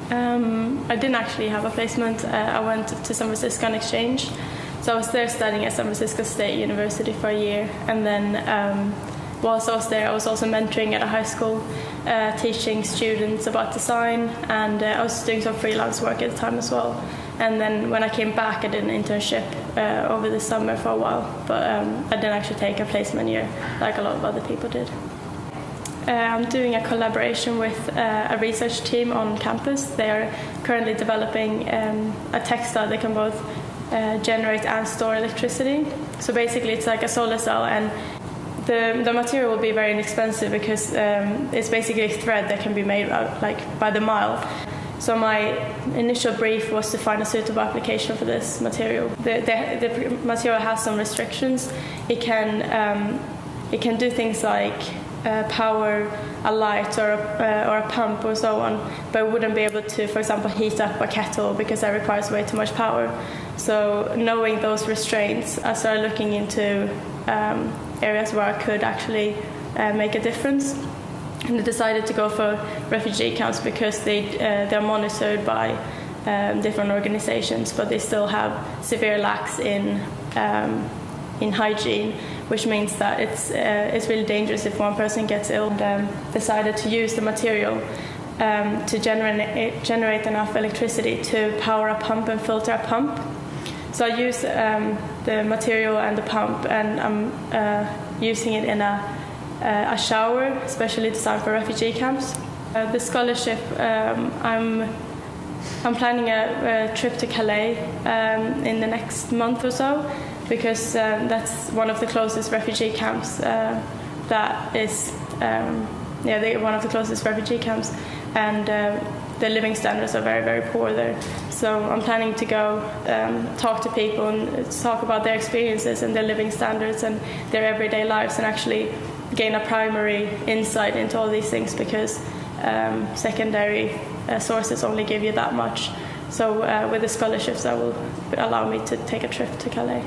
I didn't actually have a placement. I went to San Francisco on exchange. So I was there studying at San Francisco State University for a year. And then whilst I was there, I was also mentoring at a high school, teaching students about design. And I was doing some freelance work at the time as well. And then when I came back, I did an internship over the summer for a while. But I didn't actually take a placement year like a lot of other people did. I'm doing a collaboration with a research team on campus. They are currently developing a textile that can both generate and store electricity. So basically it's like a solar cell, and the material will be very inexpensive because it's basically a thread that can be made like by the mile. So my initial brief was to find a suitable application for this material. The material has some restrictions. It can do things like power a light or a pump or so on, but wouldn't be able to, for example, heat up a kettle because that requires way too much power. So knowing those restraints, I started looking into areas where I could actually make a difference. And I decided to go for refugee camps because they're monitored by different organizations, but they still have severe lacks in hygiene, which means that it's really dangerous if one person gets ill. And decided to use the material to generate enough electricity to power a pump and filter a pump. So I use the material and the pump, and I'm using it in a shower, specially designed for refugee camps. The scholarship, I'm planning a trip to Calais in the next month or so, because that's one of the closest refugee camps that is, they're one of the closest refugee camps, and the living standards are very, very poor there. So I'm planning to go talk to people and talk about their experiences and their living standards and their everyday lives, and actually gain a primary insight into all these things, because secondary sources only give you that much. So with the scholarships, that will allow me to take a trip to Calais.